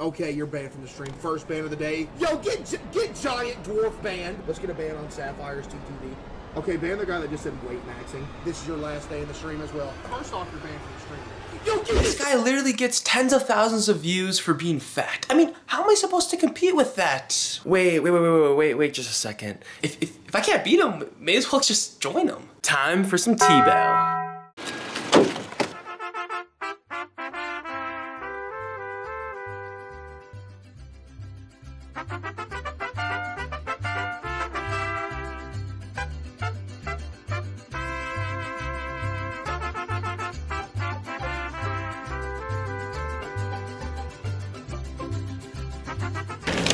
Okay, you're banned from the stream. First ban of the day. Yo, get Giant Dwarf banned. Let's get a ban on Sapphire's TTV. Okay, ban the guy that just said weight maxing. This is your last day in the stream as well. First off, you're banned from the stream. Yo, this guy literally gets tens of thousands of views for being fat. I mean, how am I supposed to compete with that? Wait, just a second. If I can't beat him, may as well just join him. Time for some T-Bell.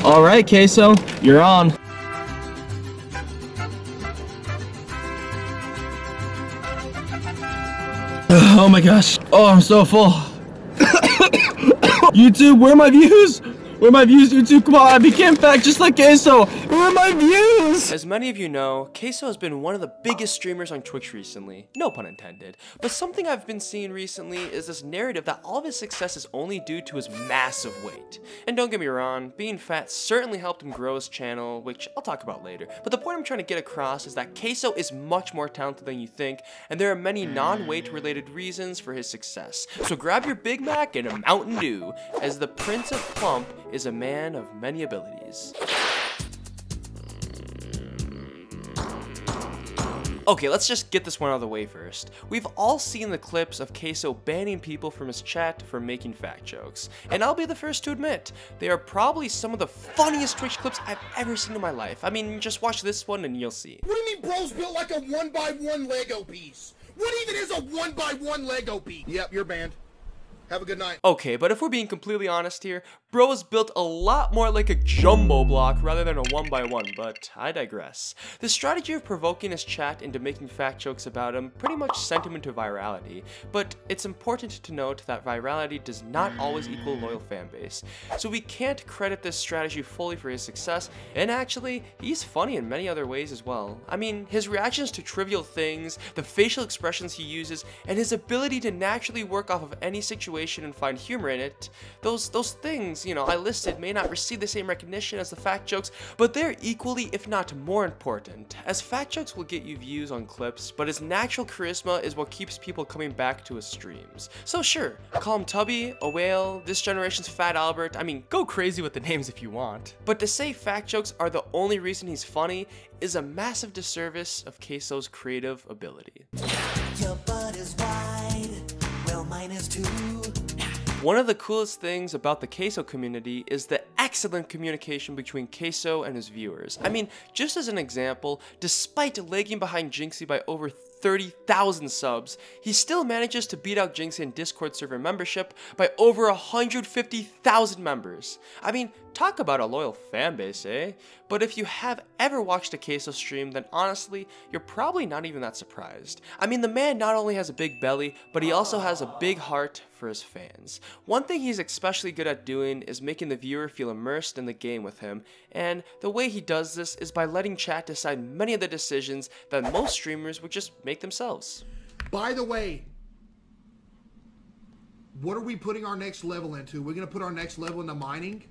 All right, CaseOh, you're on. Oh my gosh. Oh, I'm so full. YouTube, where are my views? Where are my views, YouTube? Come on, I became fat just like CaseOh. Where are my views? As many of you know, CaseOh has been one of the biggest streamers on Twitch recently. No pun intended. But something I've been seeing recently is this narrative that all of his success is only due to his massive weight. And don't get me wrong, being fat certainly helped him grow his channel, which I'll talk about later. But the point I'm trying to get across is that CaseOh is much more talented than you think, and there are many non-weight related reasons for his success. So grab your Big Mac and a Mountain Dew, as the Prince of Plump is a man of many abilities. Okay, let's just get this one out of the way first. We've all seen the clips of CaseOh banning people from his chat for making fat jokes. And I'll be the first to admit, they are probably some of the funniest Twitch clips I've ever seen in my life. I mean, just watch this one and you'll see. What do you mean bro's built like a 1x1 Lego piece? What even is a 1x1 Lego piece? Yep, you're banned. Have a good night. Okay, but if we're being completely honest here, bro is built a lot more like a jumbo block rather than a 1x1, but I digress. The strategy of provoking his chat into making fat jokes about him pretty much sent him into virality, but it's important to note that virality does not always equal loyal fanbase, so we can't credit this strategy fully for his success, and actually, he's funny in many other ways as well. I mean, his reactions to trivial things, the facial expressions he uses, and his ability to naturally work off of any situation and find humor in it, those things, you know, I listed may not receive the same recognition as the fat jokes, but they're equally, if not more important, as fat jokes will get you views on clips, but his natural charisma is what keeps people coming back to his streams. So sure, call him Tubby, a whale, this generation's Fat Albert, I mean, go crazy with the names if you want. But to say fat jokes are the only reason he's funny is a massive disservice of CaseOh's creative ability. Your butt is wide, well mine is too. One of the coolest things about the CaseOh community is the excellent communication between CaseOh and his viewers. I mean, just as an example, despite lagging behind Jinxie by over 30,000 subs, he still manages to beat out Jinxie in Discord server membership by over 150,000 members. I mean, talk about a loyal fanbase, eh? But if you have ever watched a CaseOh stream, then honestly, you're probably not even that surprised. I mean, the man not only has a big belly, but he also has a big heart for his fans. One thing he's especially good at doing is making the viewer feel immersed in the game with him, and the way he does this is by letting chat decide many of the decisions that most streamers would just make themselves. By the way, what are we putting our next level into? We're going to put our next level into mining?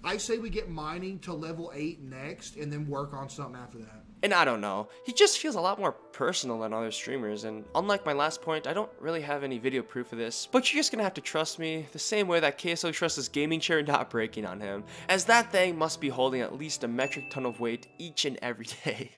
I say we get mining to level 8 next and then work on something after that. And I don't know, he just feels a lot more personal than other streamers, and unlike my last point, I don't really have any video proof of this, but you're just gonna have to trust me the same way that CaseOh trusts his gaming chair not breaking on him, as that thing must be holding at least a metric ton of weight each and every day.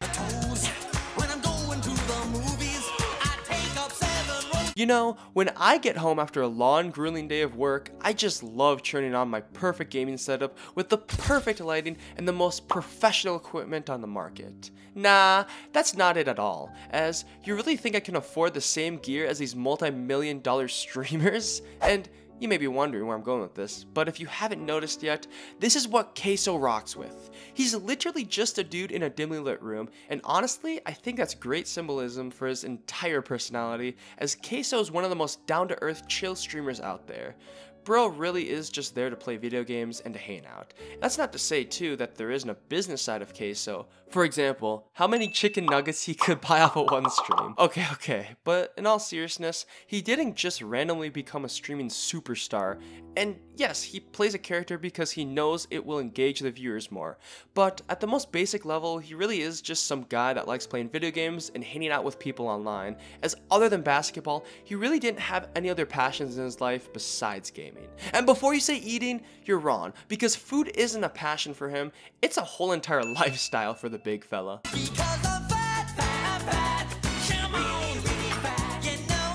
You know, when I get home after a long, grueling day of work, I just love turning on my perfect gaming setup with the perfect lighting and the most professional equipment on the market. Nah, that's not it at all, as you really think I can afford the same gear as these multi-million-dollar streamers? And you may be wondering where I'm going with this, but if you haven't noticed yet, this is what CaseOh rocks with. He's literally just a dude in a dimly lit room, and honestly, I think that's great symbolism for his entire personality, as CaseOh is one of the most down-to-earth, chill streamers out there. Bro really is just there to play video games and to hang out. That's not to say too that there isn't a business side of CaseOh. For example, how many chicken nuggets he could buy off of one stream. Okay, but in all seriousness, he didn't just randomly become a streaming superstar. And yes, he plays a character because he knows it will engage the viewers more. But at the most basic level, he really is just some guy that likes playing video games and hanging out with people online, as other than basketball, he really didn't have any other passions in his life besides gaming. And before you say eating, you're wrong, because food isn't a passion for him, it's a whole entire lifestyle for the big fella.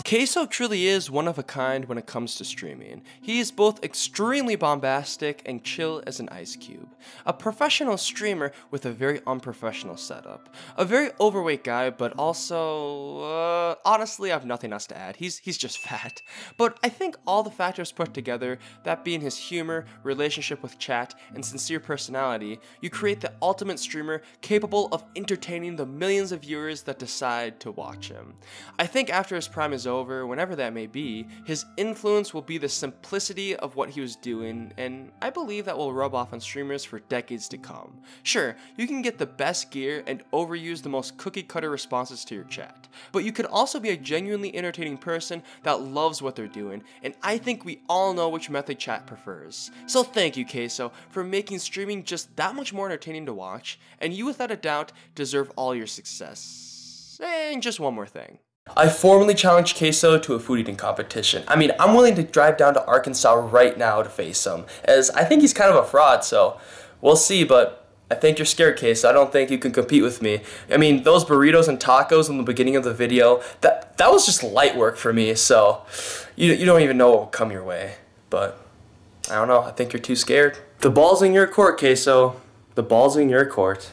CaseOh truly is one of a kind when it comes to streaming. He is both extremely bombastic and chill as an ice cube. A professional streamer with a very unprofessional setup. A very overweight guy, but also, honestly, I have nothing else to add. He's just fat. But I think all the factors put together, that being his humor, relationship with chat, and sincere personality, you create the ultimate streamer capable of entertaining the millions of viewers that decide to watch him. I think after his prime is over, whenever that may be, his influence will be the simplicity of what he was doing, and I believe that will rub off on streamers for decades to come. Sure, you can get the best gear and overuse the most cookie-cutter responses to your chat, but you could also be a genuinely entertaining person that loves what they're doing, and I think we all know which method chat prefers. So thank you, CaseOh, for making streaming just that much more entertaining to watch, and you without a doubt deserve all your success. And just one more thing. I formally challenged CaseOh to a food eating competition. I mean, I'm willing to drive down to Arkansas right now to face him, as I think he's kind of a fraud, so we'll see, but I think you're scared, CaseOh. I don't think you can compete with me. I mean, those burritos and tacos in the beginning of the video, that was just light work for me, so you don't even know what will come your way. But, I don't know, I think you're too scared. The ball's in your court, CaseOh. The ball's in your court.